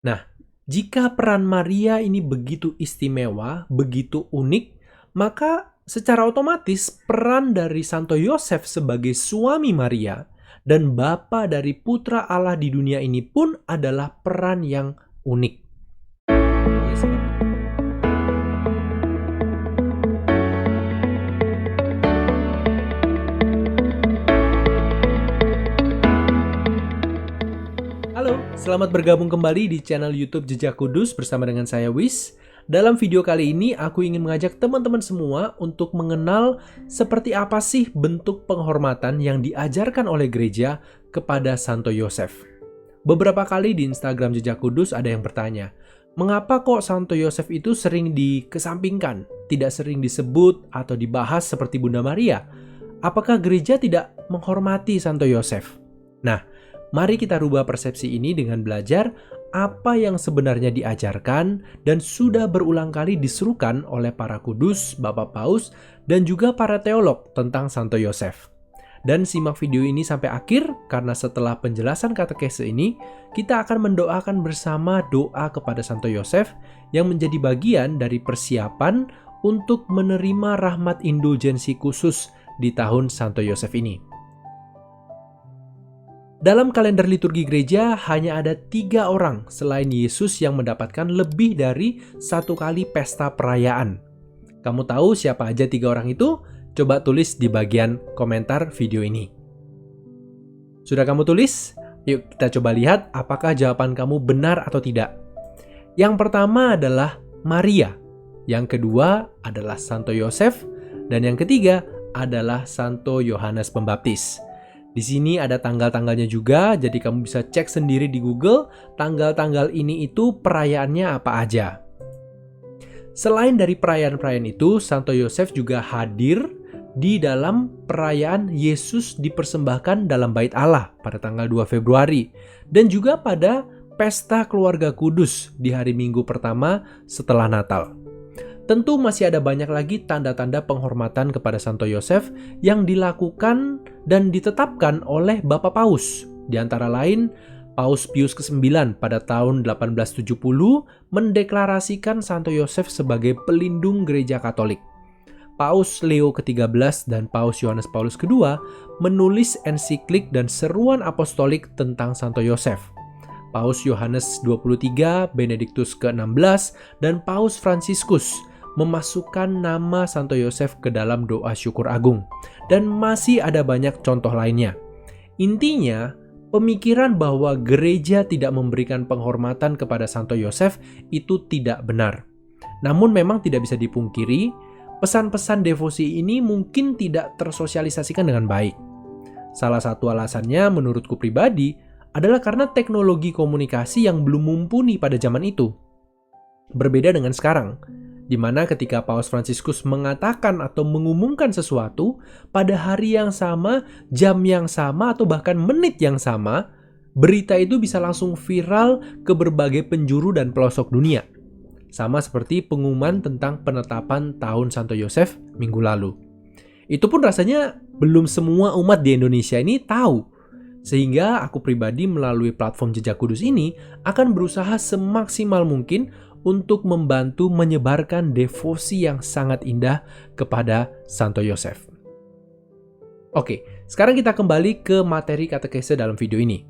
Nah, jika peran Maria ini begitu istimewa, begitu unik, maka secara otomatis peran dari Santo Yosef sebagai suami Maria dan bapa dari putra Allah di dunia ini pun adalah peran yang unik. Oleh sebab itu, halo, selamat bergabung kembali di channel YouTube Jejak Kudus bersama dengan saya Wis. Dalam video kali ini aku ingin mengajak teman-teman semua untuk mengenal seperti apa sih bentuk penghormatan yang diajarkan oleh gereja kepada Santo Yosef. Beberapa kali di Instagram Jejak Kudus ada yang bertanya, mengapa kok Santo Yosef itu sering dikesampingkan, tidak sering disebut atau dibahas seperti Bunda Maria? Apakah gereja tidak menghormati Santo Yosef? Nah, mari kita rubah persepsi ini dengan belajar apa yang sebenarnya diajarkan dan sudah berulang kali diserukan oleh para kudus, Bapak Paus, dan juga para teolog tentang Santo Yosef. Dan simak video ini sampai akhir, karena setelah penjelasan katekese ini, kita akan mendoakan bersama doa kepada Santo Yosef yang menjadi bagian dari persiapan untuk menerima rahmat indulgensi khusus di tahun Santo Yosef ini. Dalam kalender liturgi gereja hanya ada 3 orang selain Yesus yang mendapatkan lebih dari 1 kali pesta perayaan. Kamu tahu siapa aja 3 orang itu? Coba tulis di bagian komentar video ini. Sudah kamu tulis? Yuk kita coba lihat apakah jawaban kamu benar atau tidak. Yang pertama adalah Maria. Yang kedua adalah Santo Yosef. Dan yang ketiga adalah Santo Yohanes Pembaptis. Di sini ada tanggal-tanggalnya juga, jadi kamu bisa cek sendiri di Google tanggal-tanggal ini itu perayaannya apa aja. Selain dari perayaan-perayaan itu, Santo Yosef juga hadir di dalam perayaan Yesus dipersembahkan dalam Bait Allah pada tanggal 2 Februari dan juga pada Pesta Keluarga Kudus di hari Minggu pertama setelah Natal. Tentu masih ada banyak lagi tanda-tanda penghormatan kepada Santo Yosef yang dilakukan dan ditetapkan oleh Bapak Paus. Di antara lain, Paus Pius ke-9 pada tahun 1870 mendeklarasikan Santo Yosef sebagai pelindung gereja Katolik. Paus Leo ke-13 dan Paus Yohanes Paulus II menulis ensiklik dan seruan apostolik tentang Santo Yosef. Paus Yohanes 23, Benediktus ke-16, dan Paus Fransiskus memasukkan nama Santo Yosef ke dalam doa syukur agung. Dan masih ada banyak contoh lainnya. Intinya, pemikiran bahwa gereja tidak memberikan penghormatan kepada Santo Yosef itu tidak benar. Namun memang tidak bisa dipungkiri, pesan-pesan devosi ini mungkin tidak tersosialisasikan dengan baik. Salah satu alasannya menurutku pribadi adalah karena teknologi komunikasi yang belum mumpuni pada zaman itu. Berbeda dengan sekarang, di mana ketika Paus Fransiskus mengatakan atau mengumumkan sesuatu pada hari yang sama, jam yang sama, atau bahkan menit yang sama, berita itu bisa langsung viral ke berbagai penjuru dan pelosok dunia. Sama seperti pengumuman tentang penetapan tahun Santo Yosef minggu lalu. Itu pun rasanya belum semua umat di Indonesia ini tahu. Sehingga aku pribadi melalui platform Jejak Kudus ini akan berusaha semaksimal mungkin untuk membantu menyebarkan devosi yang sangat indah kepada Santo Yosef. Oke, sekarang kita kembali ke materi katekese dalam video ini.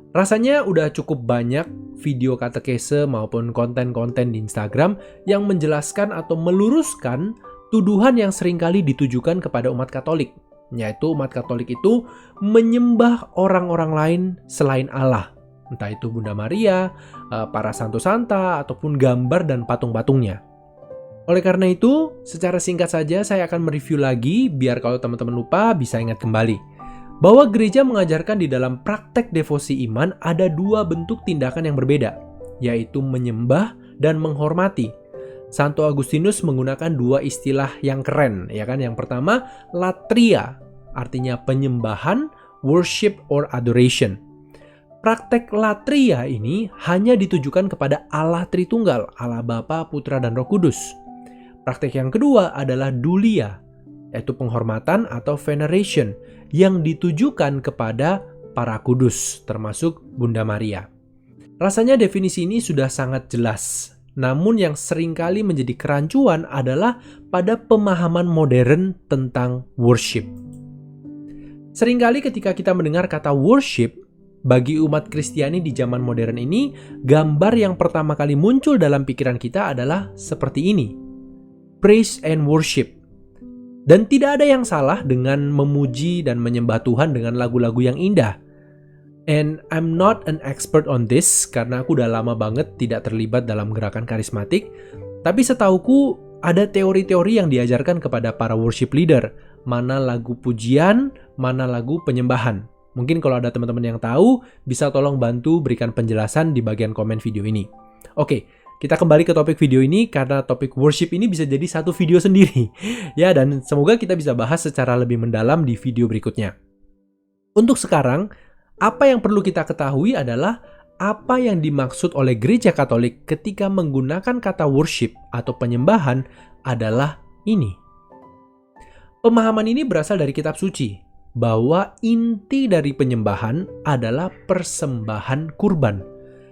Rasanya udah cukup banyak video katekese maupun konten-konten di Instagram yang menjelaskan atau meluruskan tuduhan yang seringkali ditujukan kepada umat Katolik, yaitu umat Katolik itu menyembah orang-orang lain selain Allah. Entah itu Bunda Maria, para santo-santa, ataupun gambar dan patung-patungnya. Oleh karena itu, secara singkat saja saya akan mereview lagi, biar kalau teman-teman lupa bisa ingat kembali. Bahwa gereja mengajarkan di dalam praktek devosi iman ada 2 bentuk tindakan yang berbeda, yaitu menyembah dan menghormati. Santo Agustinus menggunakan 2 istilah yang keren, ya kan? Yang pertama, latria, artinya penyembahan, worship or adoration. Praktek latria ini hanya ditujukan kepada Allah Tritunggal, Allah Bapa, Putra, dan Roh Kudus. Praktek yang kedua adalah dulia, yaitu penghormatan atau veneration yang ditujukan kepada para kudus, termasuk Bunda Maria. Rasanya definisi ini sudah sangat jelas. Namun yang seringkali menjadi kerancuan adalah pada pemahaman modern tentang worship. Seringkali ketika kita mendengar kata worship, bagi umat Kristiani di zaman modern ini, gambar yang pertama kali muncul dalam pikiran kita adalah seperti ini. Praise and worship. Dan tidak ada yang salah dengan memuji dan menyembah Tuhan dengan lagu-lagu yang indah. And I'm not an expert on this karena aku udah lama banget tidak terlibat dalam gerakan karismatik. Tapi setauku ada teori-teori yang diajarkan kepada para worship leader. Mana lagu pujian, mana lagu penyembahan. Mungkin kalau ada teman-teman yang tahu, bisa tolong bantu berikan penjelasan di bagian komen video ini. Oke, kita kembali ke topik video ini karena topik worship ini bisa jadi satu video sendiri. Ya, dan semoga kita bisa bahas secara lebih mendalam di video berikutnya. Untuk sekarang, apa yang perlu kita ketahui adalah apa yang dimaksud oleh Gereja Katolik ketika menggunakan kata worship atau penyembahan adalah ini. Pemahaman ini berasal dari kitab suci, bahwa inti dari penyembahan adalah persembahan kurban.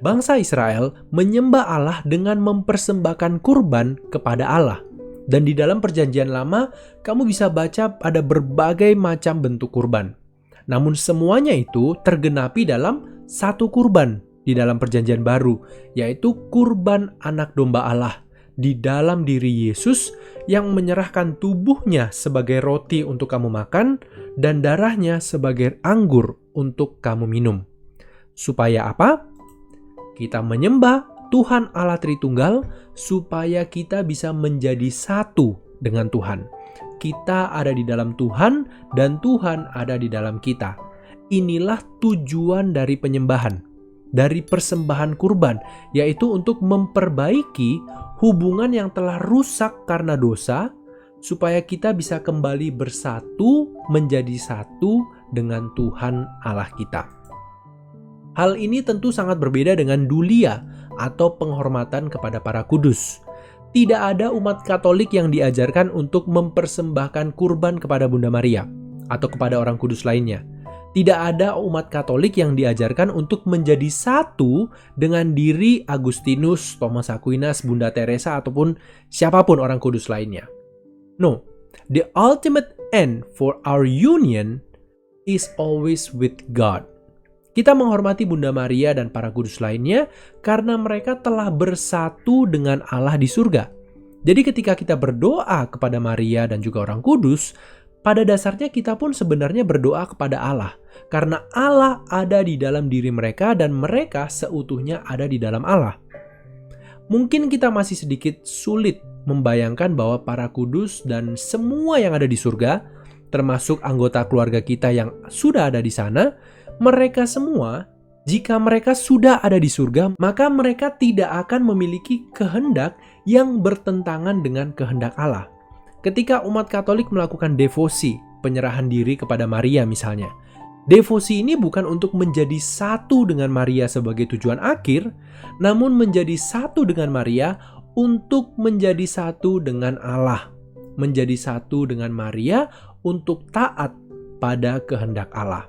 Bangsa Israel menyembah Allah dengan mempersembahkan kurban kepada Allah. Dan di dalam perjanjian lama, kamu bisa baca ada berbagai macam bentuk kurban. Namun semuanya itu tergenapi dalam satu kurban di dalam perjanjian baru, yaitu kurban anak domba Allah di dalam diri Yesus yang menyerahkan tubuhnya sebagai roti untuk kamu makan dan darahnya sebagai anggur untuk kamu minum. Supaya apa? Kita menyembah Tuhan Allah Tritunggal supaya kita bisa menjadi satu dengan Tuhan. Kita ada di dalam Tuhan dan Tuhan ada di dalam kita. Inilah tujuan dari penyembahan, dari persembahan kurban, yaitu untuk memperbaiki hubungan yang telah rusak karena dosa, supaya kita bisa kembali bersatu menjadi satu dengan Tuhan Allah kita. Hal ini tentu sangat berbeda dengan dulia atau penghormatan kepada para kudus. Tidak ada umat Katolik yang diajarkan untuk mempersembahkan kurban kepada Bunda Maria atau kepada orang kudus lainnya. Tidak ada umat Katolik yang diajarkan untuk menjadi satu dengan diri Agustinus, Thomas Aquinas, Bunda Teresa, ataupun siapapun orang kudus lainnya. No, the ultimate end for our union is always with God. Kita menghormati Bunda Maria dan para kudus lainnya karena mereka telah bersatu dengan Allah di surga. Jadi ketika kita berdoa kepada Maria dan juga orang kudus, pada dasarnya kita pun sebenarnya berdoa kepada Allah. Karena Allah ada di dalam diri mereka dan mereka seutuhnya ada di dalam Allah. Mungkin kita masih sedikit sulit membayangkan bahwa para kudus dan semua yang ada di surga, termasuk anggota keluarga kita yang sudah ada di sana, mereka semua, jika mereka sudah ada di surga, maka mereka tidak akan memiliki kehendak yang bertentangan dengan kehendak Allah. Ketika umat Katolik melakukan devosi, penyerahan diri kepada Maria misalnya, devosi ini bukan untuk menjadi satu dengan Maria sebagai tujuan akhir, namun menjadi satu dengan Maria untuk menjadi satu dengan Allah, menjadi satu dengan Maria untuk taat pada kehendak Allah.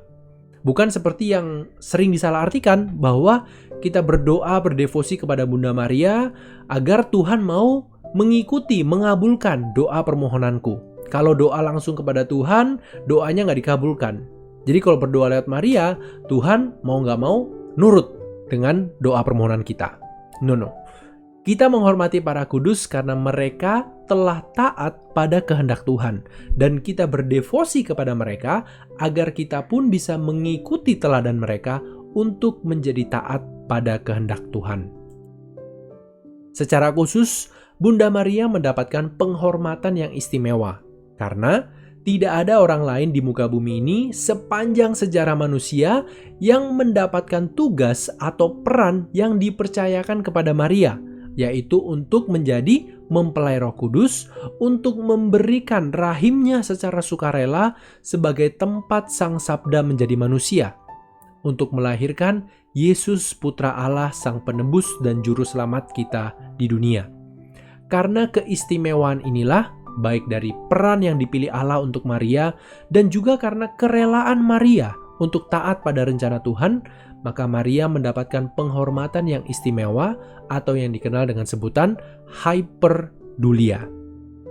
Bukan seperti yang sering disalahartikan bahwa kita berdoa berdevosi kepada Bunda Maria agar Tuhan mau mengikuti, mengabulkan doa permohonanku. Kalau doa langsung kepada Tuhan, doanya nggak dikabulkan. Jadi kalau berdoa lewat Maria, Tuhan mau nggak mau nurut dengan doa permohonan kita. No. Kita menghormati para kudus karena mereka telah taat pada kehendak Tuhan. Dan kita berdevosi kepada mereka agar kita pun bisa mengikuti teladan mereka untuk menjadi taat pada kehendak Tuhan. Secara khusus, Bunda Maria mendapatkan penghormatan yang istimewa. Karena tidak ada orang lain di muka bumi ini sepanjang sejarah manusia yang mendapatkan tugas atau peran yang dipercayakan kepada Maria, yaitu untuk menjadi mempelai Roh Kudus, untuk memberikan rahimnya secara sukarela sebagai tempat Sang Sabda menjadi manusia, untuk melahirkan Yesus Putra Allah Sang Penebus dan Juru Selamat kita di dunia. Karena keistimewaan inilah, baik dari peran yang dipilih Allah untuk Maria, dan juga karena kerelaan Maria untuk taat pada rencana Tuhan, maka Maria mendapatkan penghormatan yang istimewa atau yang dikenal dengan sebutan hyperdulia.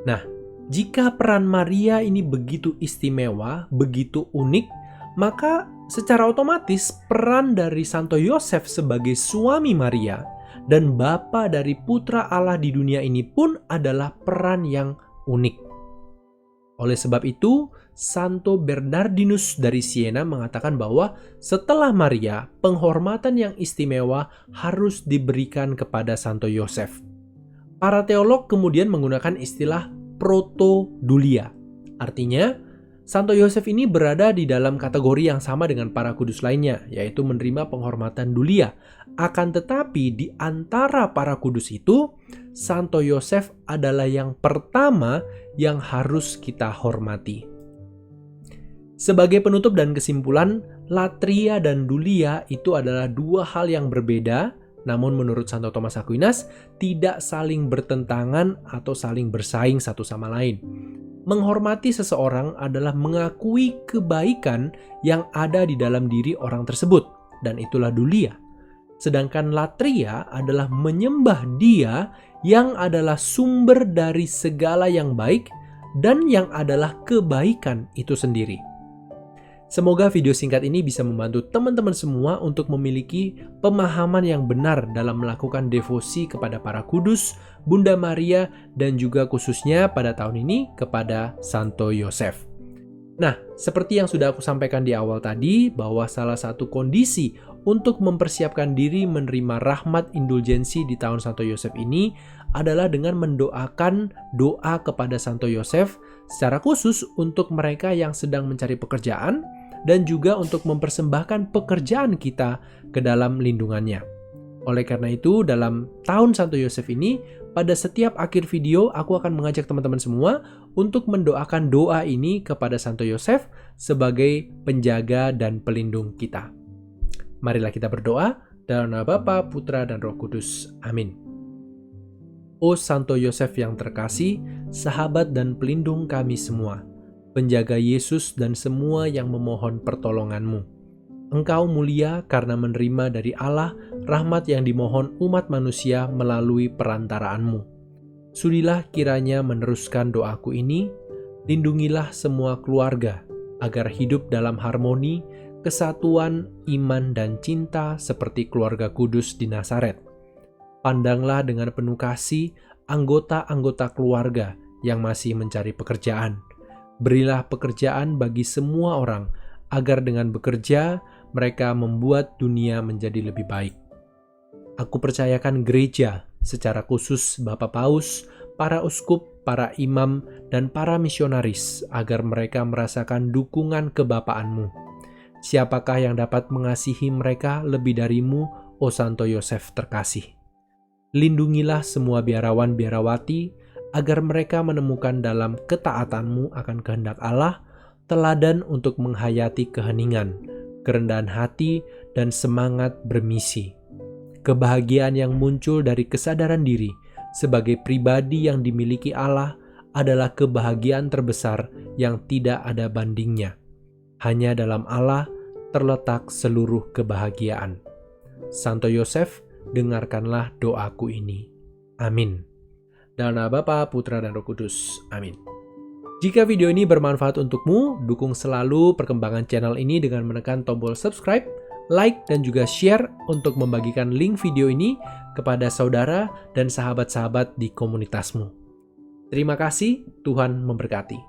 Nah, jika peran Maria ini begitu istimewa, begitu unik, maka secara otomatis peran dari Santo Yosef sebagai suami Maria dan bapa dari putra Allah di dunia ini pun adalah peran yang unik. Oleh sebab itu, Santo Bernardinus dari Siena mengatakan bahwa setelah Maria, penghormatan yang istimewa harus diberikan kepada Santo Yosef. Para teolog kemudian menggunakan istilah protodulia. Artinya, Santo Yosef ini berada di dalam kategori yang sama dengan para kudus lainnya, yaitu menerima penghormatan dulia. Akan tetapi di antara para kudus itu, Santo Yosef adalah yang pertama yang harus kita hormati. Sebagai penutup dan kesimpulan, latria dan dulia itu adalah dua hal yang berbeda, namun menurut Santo Thomas Aquinas tidak saling bertentangan atau saling bersaing satu sama lain. Menghormati seseorang adalah mengakui kebaikan yang ada di dalam diri orang tersebut, dan itulah dulia. Sedangkan latria adalah menyembah Dia yang adalah sumber dari segala yang baik dan yang adalah kebaikan itu sendiri. Semoga video singkat ini bisa membantu teman-teman semua untuk memiliki pemahaman yang benar dalam melakukan devosi kepada para kudus, Bunda Maria, dan juga khususnya pada tahun ini kepada Santo Yosef. Nah, seperti yang sudah aku sampaikan di awal tadi, bahwa salah satu kondisi untuk mempersiapkan diri menerima rahmat indulgensi di tahun Santo Yosef ini adalah dengan mendoakan doa kepada Santo Yosef secara khusus untuk mereka yang sedang mencari pekerjaan dan juga untuk mempersembahkan pekerjaan kita ke dalam lindungannya. Oleh karena itu, dalam tahun Santo Yosef ini, pada setiap akhir video aku akan mengajak teman-teman semua untuk mendoakan doa ini kepada Santo Yosef sebagai penjaga dan pelindung kita. Marilah kita berdoa dalam nama Bapa, Putra, dan Roh Kudus. Amin. O Santo Yosef yang terkasih, sahabat dan pelindung kami semua, penjaga Yesus dan semua yang memohon pertolongan-Mu. Engkau mulia karena menerima dari Allah rahmat yang dimohon umat manusia melalui perantaraanmu. Sudilah kiranya meneruskan doaku ini, lindungilah semua keluarga agar hidup dalam harmoni, kesatuan, iman, dan cinta seperti keluarga kudus di Nazaret. Pandanglah dengan penuh kasih anggota-anggota keluarga yang masih mencari pekerjaan. Berilah pekerjaan bagi semua orang, agar dengan bekerja mereka membuat dunia menjadi lebih baik. Aku percayakan gereja, secara khusus Bapak Paus, para uskup, para imam, dan para misionaris, agar mereka merasakan dukungan kebapaan-Mu. Siapakah yang dapat mengasihi mereka lebih dari-Mu, O Santo Yosef terkasih? Lindungilah semua biarawan-biarawati, agar mereka menemukan dalam ketaatan-Mu akan kehendak Allah, teladan untuk menghayati keheningan, kerendahan hati, dan semangat bermisi. Kebahagiaan yang muncul dari kesadaran diri sebagai pribadi yang dimiliki Allah adalah kebahagiaan terbesar yang tidak ada bandingnya. Hanya dalam Allah terletak seluruh kebahagiaan. Santo Yosef, dengarkanlah doaku ini. Amin. Dalam nama Bapa, Putra, dan Roh Kudus. Amin. Jika video ini bermanfaat untukmu, dukung selalu perkembangan channel ini dengan menekan tombol subscribe, like, dan juga share untuk membagikan link video ini kepada saudara dan sahabat-sahabat di komunitasmu. Terima kasih, Tuhan memberkati.